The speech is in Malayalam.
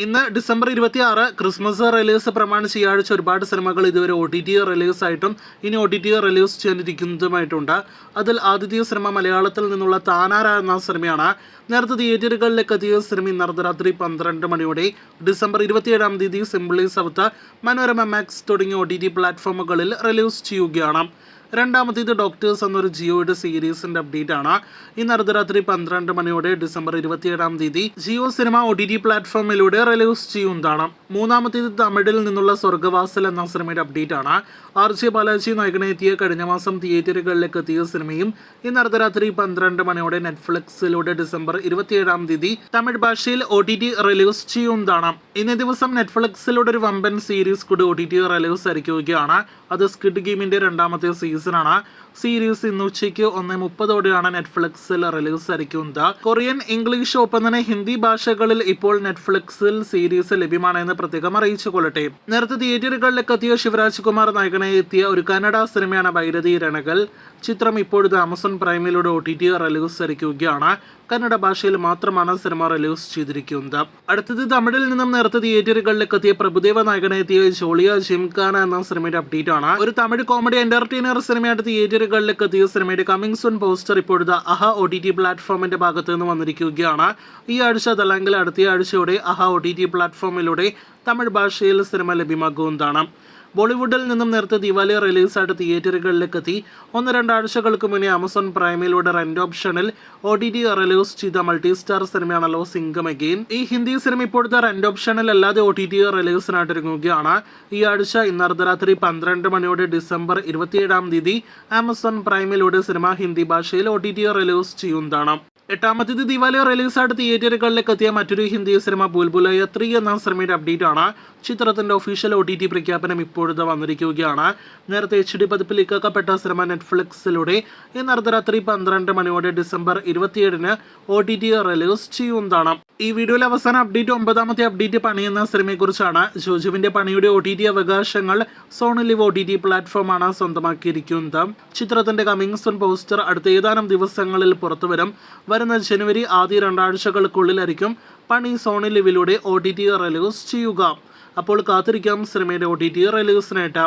ഇന്ന് ഡിസംബർ 26 ക്രിസ്മസ് റിലീസ് പ്രമാണിച്ച് ഈ ആഴ്ച ഒരുപാട് സിനിമകൾ ഇതുവരെ OTT റിലീസായിട്ടും ഇനി OTT റിലീസ് ചെയ്യാനിരിക്കുന്നതുമായിട്ടുണ്ട്. അതിൽ ആദ്യത്തെ സിനിമ മലയാളത്തിൽ നിന്നുള്ള താനാര എന്ന സിനിമയാണ്. നേരത്തെ തിയേറ്ററുകളിലേക്ക് എത്തിയ സിനിമ ഇന്ന് അർദ്ധരാത്രി 12 മണിയോടെ ഡിസംബർ 27-ാം തീയതി സിംപ്ലി സൗത്ത്, മനോരമ മാക്സ് തുടങ്ങിയ OTT പ്ലാറ്റ്ഫോമുകളിൽ റിലീസ് ചെയ്യുകയാണ്. രണ്ടാമത്തേത് ഡോക്ടേഴ്സ് എന്നൊരു ജിയോയുടെ സീരീസിന്റെ അപ്ഡേറ്റ് ആണ്. ഇന്ന് അർദ്ധരാത്രി 12 മണിയോടെ ഡിസംബർ 27-ാം തീയതി ജിയോ സിനിമ OTT പ്ലാറ്റ്ഫോമിലൂടെ റിലീസ് ചെയ്യുന്നതാണ്. മൂന്നാമത്തേത് തമിഴിൽ നിന്നുള്ള സ്വർഗവാസൽ എന്ന സിനിമയുടെ അപ്ഡേറ്റ് ആണ്. RJ ബാലാജി നായകനെത്തിയ കഴിഞ്ഞ മാസം തിയേറ്ററുകളിലേക്ക് എത്തിയ സിനിമയും ഇന്ന് അർദ്ധരാത്രി 12 മണിയോടെ നെറ്റ്ഫ്ലിക്സിലൂടെ ഡിസംബർ 27-ാം തീയതി തമിഴ് ഭാഷയിൽ OTT റിലീസ് ചെയ്യുന്നതാണ്. ഇന്നേ ദിവസം നെറ്റ്ഫ്ലിക്സിലൂടെ ഒരു വമ്പൻ സീരീസ് കൂടി OTT റിലീസ് ആയിരിക്കുകയാണ്. അത് സ്ക്വിഡ് ഗെയിമിന്റെ രണ്ടാമത്തെ സീസണാണ്. സീരീസ് ഇന്ന് ഉച്ചയ്ക്ക് 1:30 നെറ്റ്ഫ്ലിക്സിൽ റിലീസ് ആയിരിക്കുന്നത്. കൊറിയൻ, ഇംഗ്ലീഷ് ഒപ്പം തന്നെ ഹിന്ദി ഭാഷകളിൽ ഇപ്പോൾ നെറ്റ്ഫ്ലിക്സിൽ സീരീസ് ലഭ്യമാണെന്ന് പ്രത്യേകം അറിയിച്ചു കൊള്ളട്ടെ. നേരത്തെ തിയേറ്ററുകളിലേക്ക് എത്തിയ ശിവരാജ് കുമാർ നായകനെ എത്തിയ ഒരു കന്നഡ സിനിമയാണ് ഭൈരതി രണകൾ. ചിത്രം ഇപ്പോഴത്തെ ആമസോൺ പ്രൈമിലൂടെ OTT റിലീസ് ആയിരിക്കുകയാണ്. കന്നഡ ഭാഷയിൽ മാത്രമാണ് സിനിമ റിലീസ് ചെയ്തിരിക്കുന്നത്. അടുത്തത് തമിഴിൽ നിന്നും നേരത്തെ തിയേറ്ററുകളിലേക്ക് എത്തിയ പ്രഭുദേവ നായകനെ എത്തിയ ജോളിയ ജിംഖാന എന്ന സിനിമയുടെ അപ്ഡേറ്റ് ആണ്. ഒരു തമിഴ് കോമഡി എന്റർടൈനർ സിനിമയായിട്ട് തിയേറ്ററുകളിലേക്ക് എത്തിയ സിനിമയുടെ കമ്മിങ് സൂൺ പോസ്റ്റർ ഇപ്പോഴത്തെ OTT പ്ലാറ്റ്ഫോമിന്റെ ഭാഗത്ത് നിന്ന് വന്നിരിക്കുകയാണ്. ഈ ആഴ്ച അതല്ലെങ്കിൽ അടുത്ത ആഴ്ചയോടെ OTT പ്ലാറ്റ്ഫോമിലൂടെ തമിഴ് ഭാഷയിൽ സിനിമ ലഭ്യമാകുന്നതാണ്. ബോളിവുഡിൽ നിന്നും നേരത്തെ ദിവാലി റിലീസായിട്ട് തിയേറ്ററുകളിലേക്ക് എത്തി 1-2 ആഴ്ചകൾക്ക് മുന്നേ ആമസോൺ പ്രൈമിലൂടെ റെന്റ് ഓപ്ഷനിൽ OTT റിലീസ് ചെയ്ത മൾട്ടി സ്റ്റാർ സിനിമയാണല്ലോ സിംഗം അഗെയിൻ. ഈ ഹിന്ദി സിനിമ ഇപ്പോഴത്തെ റെന്റ് ഓപ്ഷനിൽ അല്ലാതെ OTT റിലീസിനായിട്ട് ഒരുങ്ങുകയാണ്. ഈ ആഴ്ച ഇന്ന് അർദ്ധരാത്രി 12 മണിയോടെ ഡിസംബർ 27-ാം തീയതി ആമസോൺ പ്രൈമിലൂടെ സിനിമ ഹിന്ദി ഭാഷയിൽ OTT റിലീസ് ചെയ്യുന്നതാണ്. എട്ടാമത്തേത് ദിവാലി റിലീസായിട്ട് തിയേറ്ററുകളിലേക്ക് എത്തിയ മറ്റൊരു ഹിന്ദി സിനിമ ബുൽബുലയ 3 എന്ന സിനിമയുടെ അപ്ഡേറ്റ് ആണ്. ചിത്രത്തിന്റെ ഒഫീഷ്യൽ OTT പ്രഖ്യാപനം ഇപ്പോഴത്തെ വന്നിരിക്കുകയാണ്. നേരത്തെ HD പതിപ്പിൽ ഇറക്കപ്പെട്ട സിനിമ നെറ്റ്ഫ്ലിക്സിലൂടെ ഇന്ന് അർദ്ധരാത്രി 12 മണിയോടെ ഡിസംബർ 27-ന് OTT റിലീസ് ചെയ്യുന്നതാണ്. ഈ വീഡിയോയിലെ അവസാന അപ്ഡേറ്റ് 9ാമത്തെ അപ്ഡേറ്റ് പണി എന്ന സിനിമയെക്കുറിച്ചാണ്. ജോജുവിന്റെ പണിയുടെ OTT അവകാശങ്ങൾ സോണി ലിവ് OTT പ്ലാറ്റ്ഫോമാണ് സ്വന്തമാക്കിയിരിക്കുന്നത്. ചിത്രത്തിന്റെ കമ്മിങ് സൂൺ പോസ്റ്റർ അടുത്ത ഏതാനും ദിവസങ്ങളിൽ പുറത്തുവരും. വരുന്ന ജനുവരി ആദ്യ 2 ആഴ്ചകൾക്കുള്ളിലായിരിക്കും പണി സോണി ലിവിലൂടെ OTT റിലീസ് ചെയ്യുക. അപ്പോൾ കാത്തിരിക്കാം സിനിമയുടെ OTT റിലീസിനായിട്ട്.